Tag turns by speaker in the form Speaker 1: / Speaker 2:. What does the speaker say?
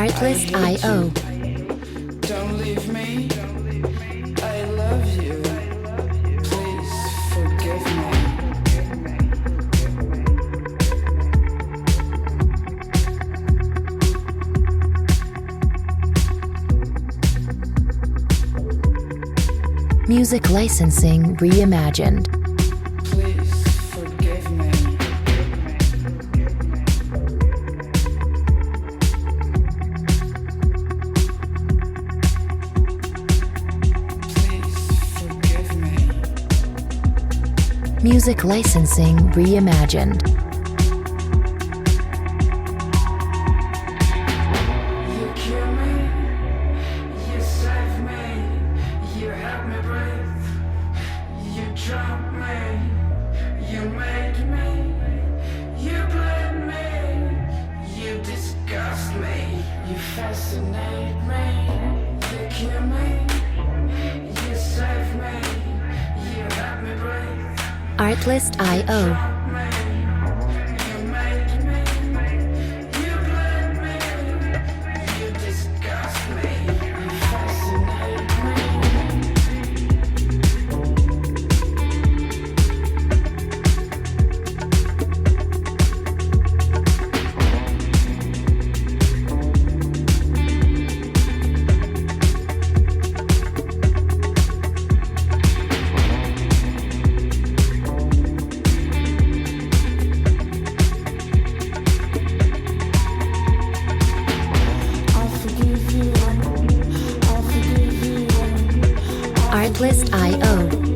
Speaker 1: Artlist.io.
Speaker 2: Don't leave me. I love you. Please forgive me.
Speaker 1: Music licensing reimagined.
Speaker 2: Please forgive me. Please forgive me.
Speaker 1: Music licensing reimagined.
Speaker 2: You kill me. You save me. You help me breathe. You drop me. You made me. You bled me. You disgust me. You fascinate me. You kill me. You save me. You help me breathe.
Speaker 1: Artlist.io.
Speaker 2: Drop me. You made me. You bled me. You disgust me. You fascinate me. I'll forgive you. I'll forgive you.
Speaker 1: Artlist.io.